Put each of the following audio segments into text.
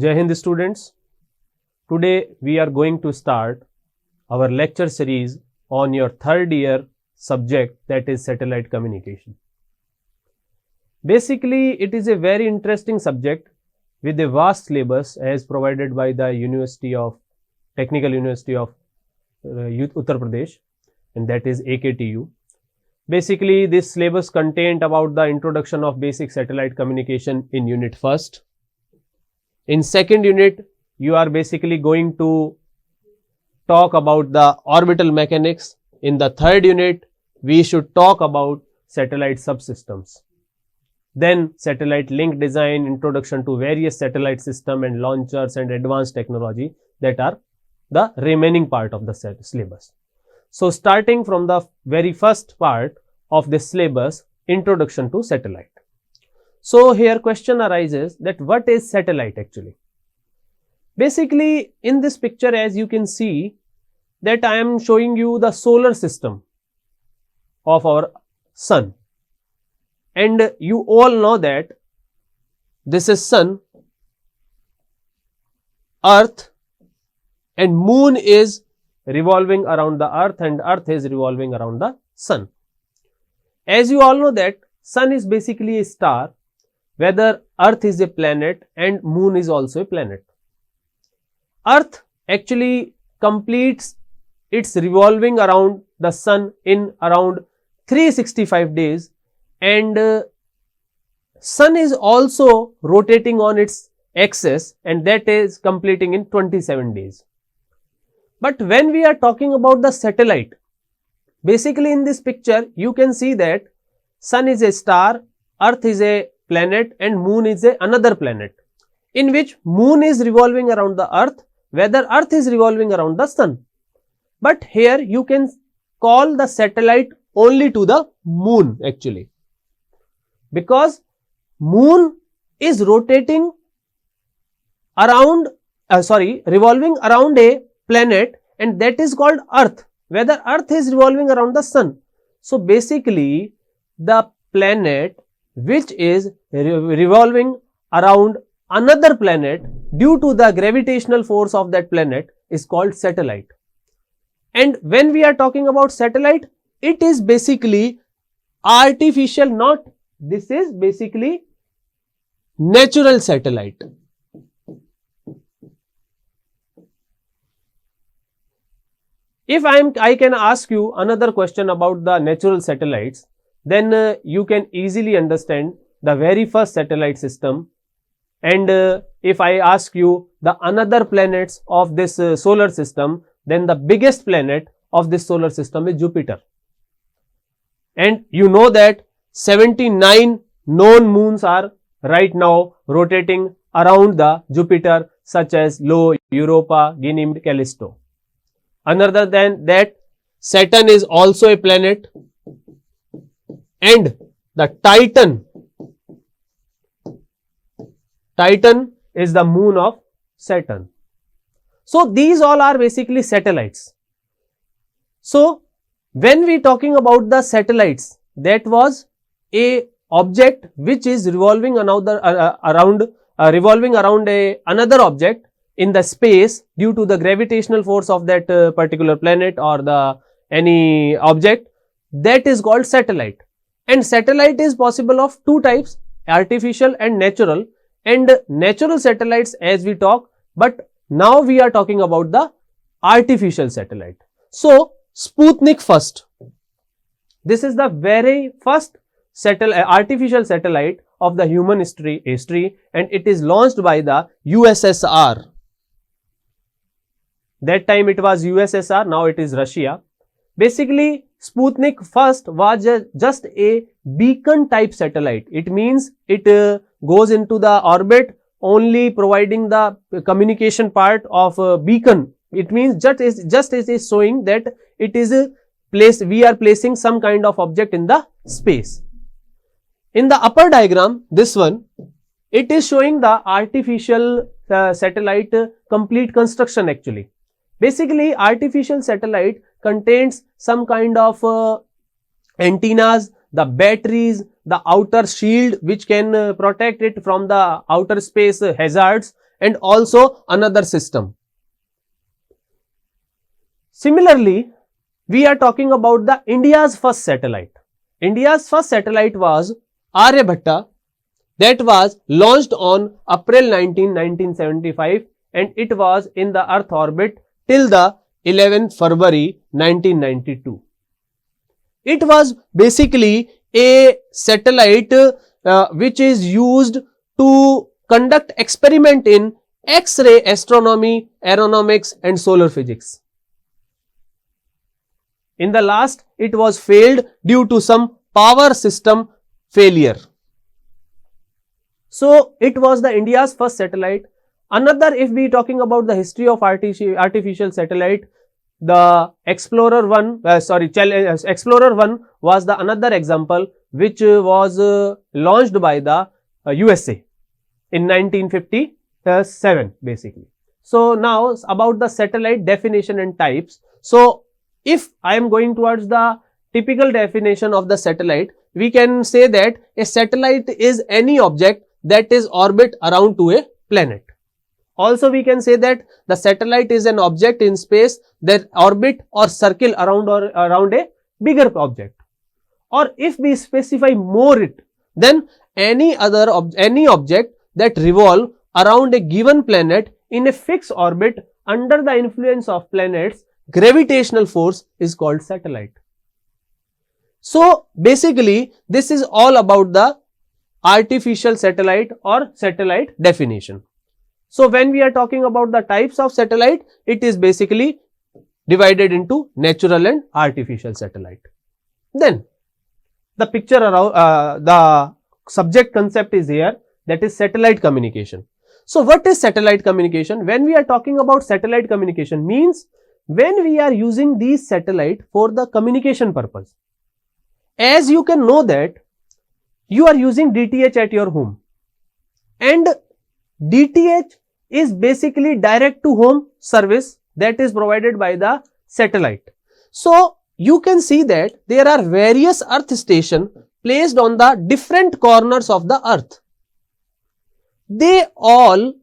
Jai Hind students. Today we are going to start our lecture series on your third year subject, that is satellite communication. Basically it is a very interesting subject with a vast syllabus as provided by the Technical University of Uttar Pradesh, and that is AKTU. Basically this syllabus contained about the introduction of basic satellite communication in unit first. In second unit you are basically going to talk about the orbital mechanics. In the third unit we should talk about satellite subsystems. Then satellite link design, introduction to various satellite system and launchers and advanced technology, that are the remaining part of the syllabus. So starting from the very first part of this syllabus, introduction to satellite. So here question arises that what is satellite actually? Basically in this picture, as you can see, that I am showing you the solar system of our sun, and you all know that this is sun, earth, and moon is revolving around the earth and earth is revolving around the sun. As you all know that sun is basically a star, whether earth is a planet and moon is also a planet. Earth actually completes its revolving around the sun in around 365 days, and sun is also rotating on its axis, and that is completing in 27 days. But when we are talking about the satellite, basically in this picture you can see that sun is a star, earth is a planet and moon is another planet, in which moon is revolving around the earth, whether earth is revolving around the sun. But here you can call the satellite only to the moon actually, because moon is rotating around, revolving around a planet, and that is called earth, whether earth is revolving around the sun. So basically the planet which is revolving around another planet due to the gravitational force of that planet is called satellite. And when we are talking about satellite, it is basically artificial, not, this is basically natural satellite. If I can ask you another question about the natural satellites, then you can easily understand the very first satellite system. And if I ask you the another planets of this solar system, then the biggest planet of this solar system is Jupiter. And you know that 79 known moons are right now rotating around the Jupiter, such as Io, Europa, Ganymede, Callisto. Other than that, Saturn is also a planet, and the Titan is the moon of Saturn. So these all are basically satellites. So when we talking about the satellites, that was a object which is revolving another revolving around another object in the space due to the gravitational force of that particular planet or the any object, that is called satellite. And satellite is possible of two types, artificial and natural. And natural satellites as we talk, but now we are talking about the artificial satellite. So Sputnik first, this is the very first artificial satellite of the human history, and it is launched by the USSR. That time it was USSR, now it is Russia. Basically Sputnik first was just a beacon type satellite. It means it goes into the orbit only providing the communication part of a beacon. It means just is showing that it is we are placing some kind of object in the space. In the upper diagram, this one, it is showing the artificial satellite complete construction actually. Basically artificial satellite contains some kind of antennas, the batteries, the outer shield which can protect it from the outer space hazards, and also another system. Similarly, we are talking about the India's first satellite. India's first satellite was Aryabhatta, that was launched on April 19, 1975, and it was in the Earth orbit till the 11th February 1992. It was basically a satellite which is used to conduct experiment in X-ray astronomy, aeronautics and solar physics. In the last, it was failed due to some power system failure. So, it was the India's first satellite. Another, if we talking about the history of artificial satellite, the Explorer 1, Explorer 1 was the another example which was launched by the USA in 1957 basically. So, now about the satellite definition and types. So, if I am going towards the typical definition of the satellite, we can say that a satellite is any object that is orbit around to a planet. Also, we can say that the satellite is an object in space that orbit or circle around a bigger object. Or if we specify more it, then any object that revolve around a given planet in a fixed orbit under the influence of planet's gravitational force is called satellite. So, basically, this is all about the artificial satellite or satellite definition. So, when we are talking about the types of satellite, it is basically divided into natural and artificial satellite. Then, the picture around, the subject concept is here, that is satellite communication. So, what is satellite communication? When we are talking about satellite communication means when we are using these satellite for the communication purpose. As you can know that you are using DTH at your home, and DTH is basically direct to home service that is provided by the satellite. So, you can see that there are various earth stations placed on the different corners of the earth. They all,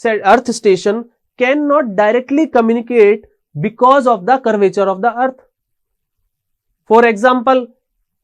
earth station, cannot directly communicate because of the curvature of the earth. For example,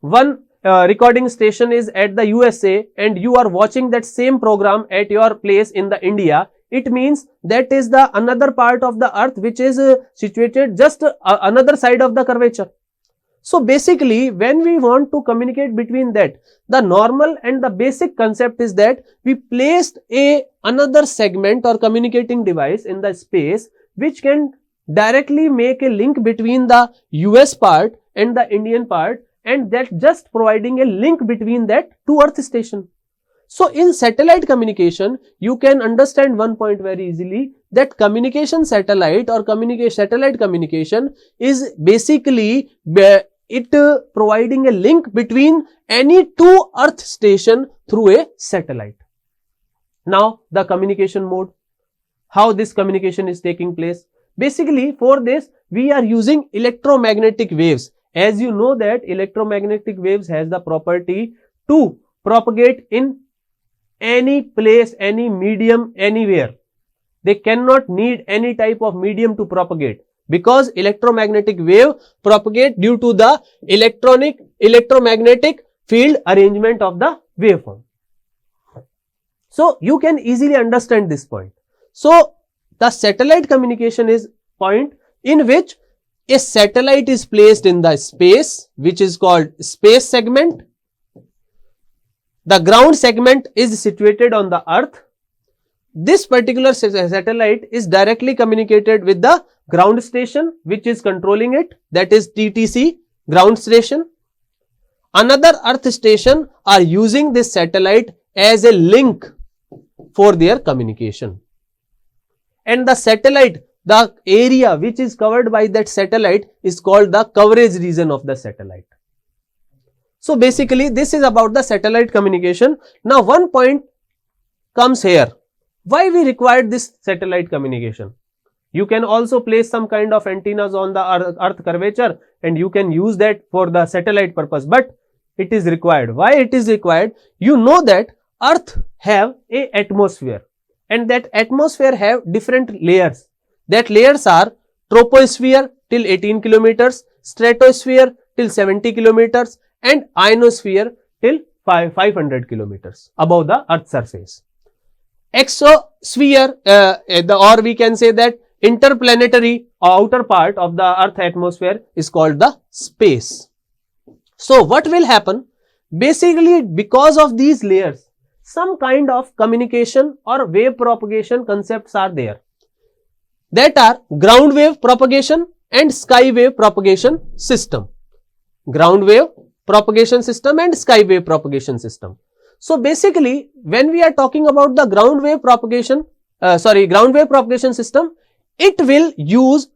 one recording station is at the USA and you are watching that same program at your place in the India. It means that is the another part of the earth which is situated just another side of the curvature. So, basically, when we want to communicate between that, the normal and the basic concept is that we placed another segment or communicating device in the space which can directly make a link between the US part and the Indian part, and that just providing a link between that two earth station. So, in satellite communication, you can understand one point very easily, that communication satellite or satellite communication is basically providing a link between any two earth station through a satellite. Now, the communication mode, how this communication is taking place. Basically, for this, we are using electromagnetic waves. As you know that electromagnetic waves has the property to propagate in any place, any medium, anywhere. They cannot need any type of medium to propagate, because electromagnetic wave propagate due to the electromagnetic field arrangement of the waveform. So, you can easily understand this point. So, the satellite communication is point in which a satellite is placed in the space, which is called space segment. The ground segment is situated on the earth. This particular satellite is directly communicated with the ground station which is controlling it, that is TTC, ground station. Another earth station are using this satellite as a link for their communication. And the satellite, the area which is covered by that satellite is called the coverage region of the satellite. So, basically, this is about the satellite communication. Now, one point comes here. Why we required this satellite communication? You can also place some kind of antennas on the earth curvature and you can use that for the satellite purpose, but it is required. Why it is required? You know that earth have a atmosphere, and that atmosphere have different layers. That layers are troposphere till 18 kilometers, stratosphere till 70 kilometers, and ionosphere till 500 kilometers above the Earth's surface. Exosphere, or we can say that interplanetary outer part of the Earth atmosphere is called the space. So what will happen? Basically, because of these layers, some kind of communication or wave propagation concepts are there. That are ground wave propagation and sky wave propagation system. Ground wave propagation system and sky wave propagation system. So basically, when we are talking about the ground wave propagation system, it will use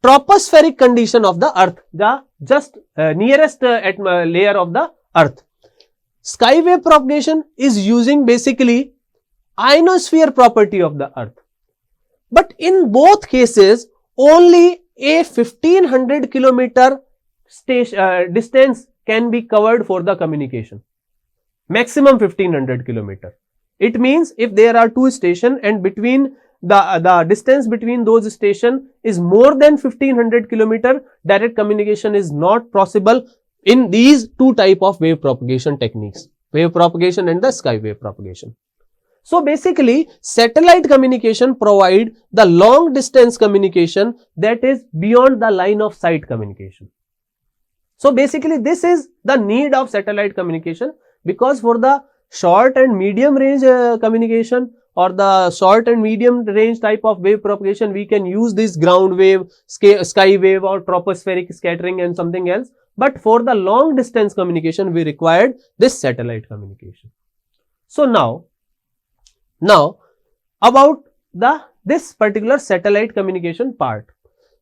tropospheric condition of the Earth, the just nearest layer of the Earth. Sky wave propagation is using basically ionosphere property of the Earth. But in both cases, only a 1500 kilometer distance can be covered for the communication. Maximum 1500 kilometer. It means if there are two stations and between the distance between those stations is more than 1500 kilometer, direct communication is not possible in these two type of wave propagation techniques, wave propagation and the sky wave propagation. So basically, satellite communication provide the long distance communication that is beyond the line of sight communication. So basically, this is the need of satellite communication, because for the short and medium range communication or the short and medium range type of wave propagation, we can use this ground wave, sky wave or tropospheric scattering and something else. But for the long distance communication, we required this satellite communication. So now about this particular satellite communication part.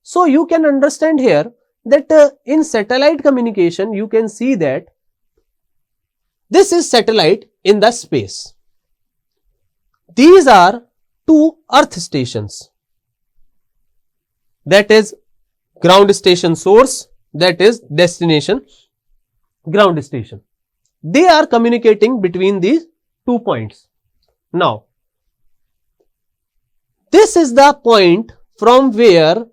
So you can understand here that in satellite communication, you can see that this is satellite in the space. These are two Earth stations, that is ground station source, that is destination ground station. They are communicating between these 2 points. Now, this is the point from where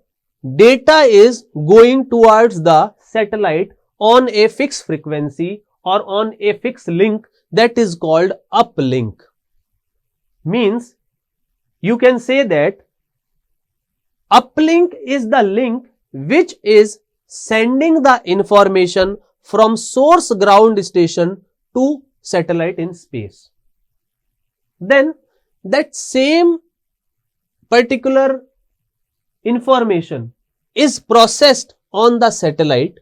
data is going towards the satellite on a fixed frequency or on a fixed link, that is called uplink. Means you can say that uplink is the link which is sending the information from source ground station to satellite in space. Then that same particular information is processed on the satellite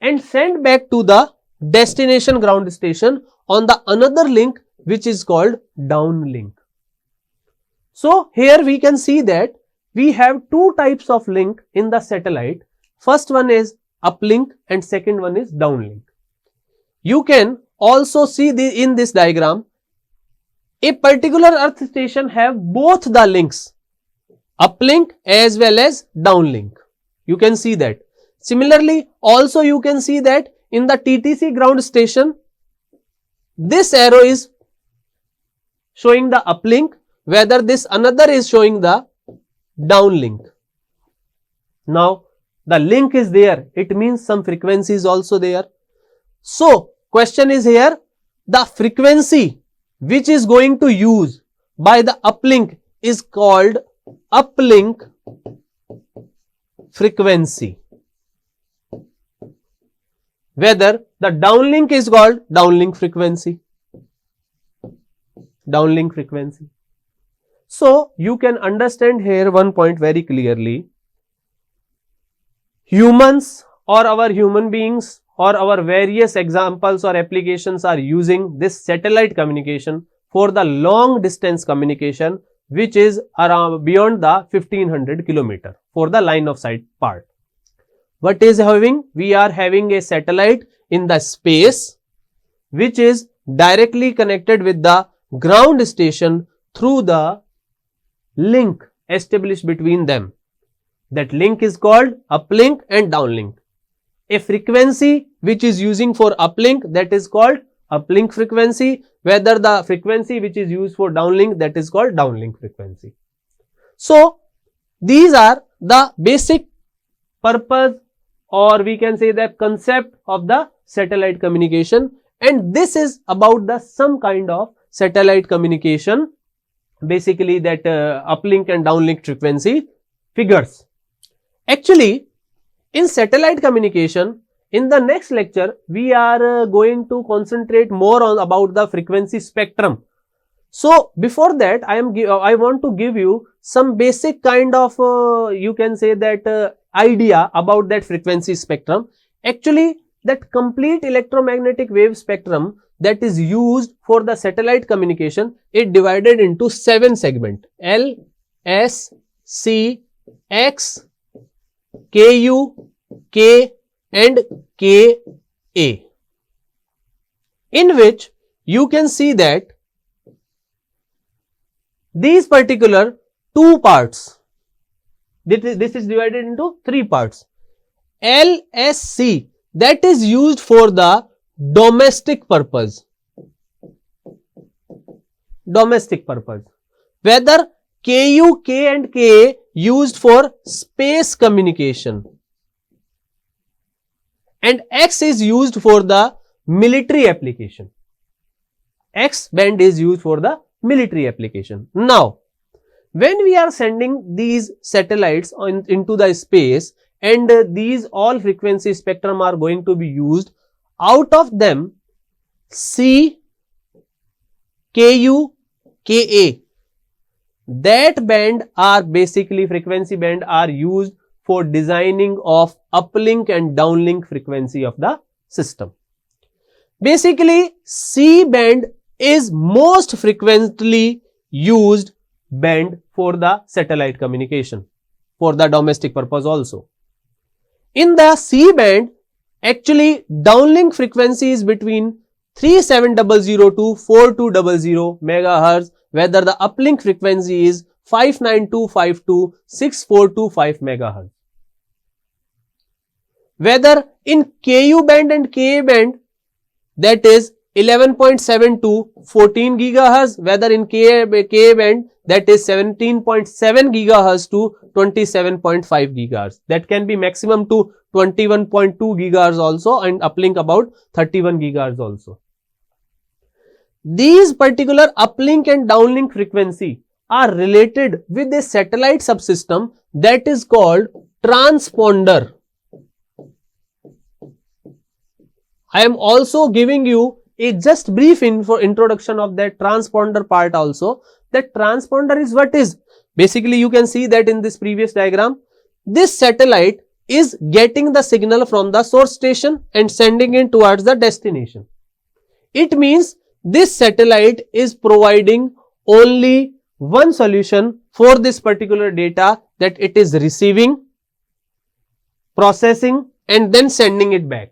and sent back to the destination ground station on the another link which is called downlink. So here we can see that we have two types of link in the satellite. First one is uplink and second one is downlink. You can also see in this diagram, a particular Earth station have both the links, uplink as well as downlink. You can see that. Similarly, also you can see that in the TTC ground station, this arrow is showing the uplink, whether this another is showing the downlink. Now, the link is there, it means some frequency is also there. So, question is here, the frequency which is going to use by the uplink is called uplink frequency. Whether the downlink is called downlink frequency. Downlink frequency. So, you can understand here one point very clearly. Humans or our human beings or our various examples or applications are using this satellite communication for the long distance communication, which is around beyond the 1500 kilometer for the line of sight part. What is having? We are having a satellite in the space which is directly connected with the ground station through the link established between them. That link is called uplink and downlink. A frequency which is using for uplink, that is called uplink frequency, whether the frequency which is used for downlink, that is called downlink frequency. So these are the basic purpose, or we can say the concept of the satellite communication, and this is about the some kind of satellite communication, basically that uplink and downlink frequency figures. Actually, in satellite communication, in the next lecture, we are going to concentrate more on about the frequency spectrum. So before that, I want to give you some basic kind of you can say that idea about that frequency spectrum. Actually, that complete electromagnetic wave spectrum that is used for the satellite communication is divided into 7 segments: L, S, C, X, KU, K and KA, in which you can see that these particular 2 parts, this is divided into 3 parts. LSC, that is used for the domestic purpose, whether KU, K and KA used for space communication, and X is used for the military application. X band is used for the military application. Now, when we are sending these satellites into the space, and these all frequency spectrum are going to be used, out of them C, KU, KA, that band are basically frequency band are used for designing of uplink and downlink frequency of the system. Basically, C band is most frequently used band for the satellite communication, for the domestic purpose also. In the C band, actually downlink frequency is between 3700 to 4200 megahertz, whether the uplink frequency is 59252 to 6425 megahertz. Whether in KU band and KA band, that is 11.7 to 14 gigahertz, whether in KA band, that is 17.7 gigahertz to 27.5 gigahertz. That can be maximum to 21.2 gigahertz also, and uplink about 31 gigahertz also. These particular uplink and downlink frequency are related with a satellite subsystem that is called transponder. I am also giving you a just brief introduction of that transponder part also. That transponder is what is. Basically, you can see that in this previous diagram, this satellite is getting the signal from the source station and sending it towards the destination. It means this satellite is providing only one solution for this particular data, that it is receiving, processing and then sending it back.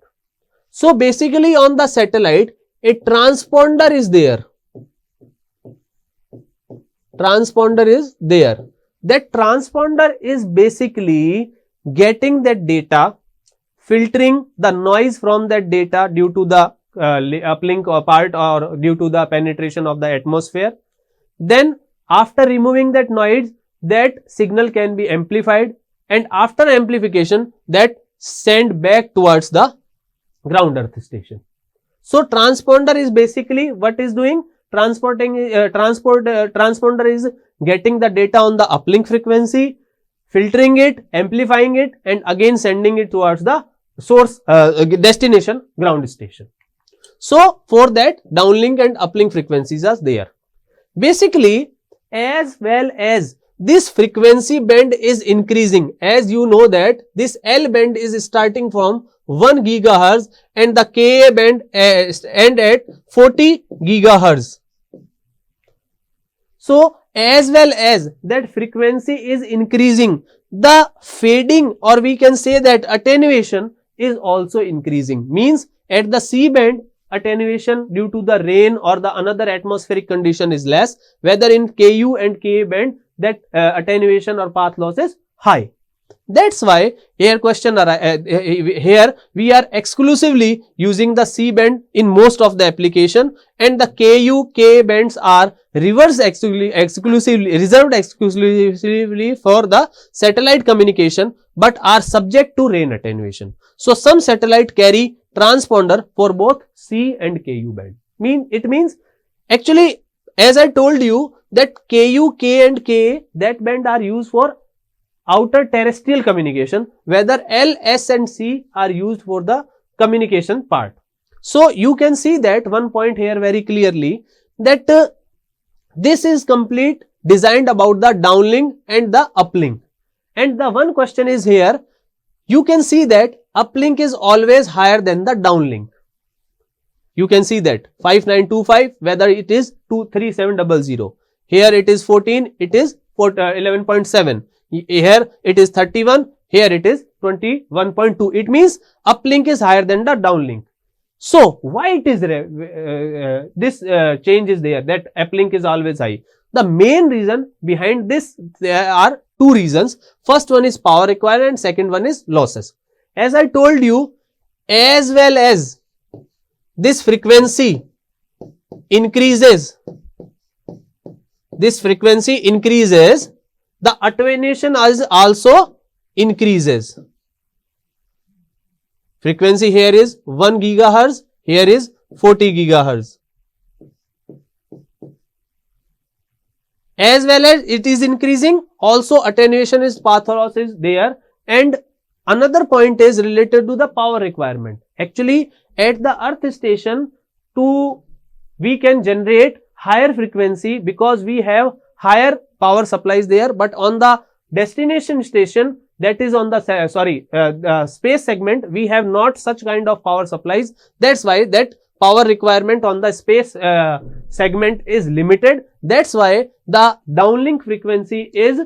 So basically on the satellite, a transponder is there. Transponder is there. That transponder is basically getting that data, filtering the noise from that data due to the uplink part or due to the penetration of the atmosphere. Then after removing that noise, that signal can be amplified, and after amplification, that sent back towards the ground earth station. So transponder is basically what is doing? Transponder is getting the data on the uplink frequency, filtering it, amplifying it, and again sending it towards the source destination ground station. So for that, downlink and uplink frequencies are there. Basically, as well as this frequency band is increasing, as you know that this L band is starting from 1 gigahertz and the KA band end at 40 gigahertz. So as well as that frequency is increasing, the fading, or we can say that attenuation, is also increasing. Means at the C band, attenuation due to the rain or the another atmospheric condition is less, whether in KU and KA band that attenuation or path loss is high. That's why here here we are exclusively using the C band in most of the application, and the K bands are reserved exclusively for the satellite communication, but are subject to rain attenuation. So some satellite carry transponder for both C and Ku band. It means actually, as I told you, that Ku, K and K, that band are used for outer terrestrial communication, whether L, S and C are used for the communication part. So you can see that one point here very clearly, that this is complete designed about the downlink and the uplink. And the one question is here, you can see that uplink is always higher than the downlink. You can see that 5925, whether it is 23700. Here it is 14, it is 11.7. Here it is 31, here it is 21.2. It means uplink is higher than the downlink. So why it is this change is there, that uplink is always high? The main reason behind this, there are two reasons. First one is power requirement, second one is losses. As I told you, as well as this frequency increases, the attenuation also increases. Frequency here is 1 gigahertz, here is 40 gigahertz. As well as it is increasing, also attenuation is, path loss is there. And another point is related to the power requirement. Actually, at the earth station, we can generate higher frequency because we have higher power supplies there, but on the destination station, that is on the space segment, we have not such kind of power supplies. That's why that power requirement on the space segment is limited. That's why the downlink frequency is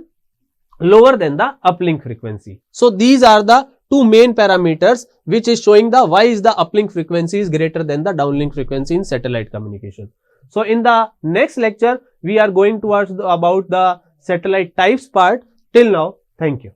lower than the uplink frequency. So these are the two main parameters which is showing the why is the uplink frequency is greater than the downlink frequency in satellite communication. So in the next lecture, we are going towards about the satellite types part. Till now, thank you.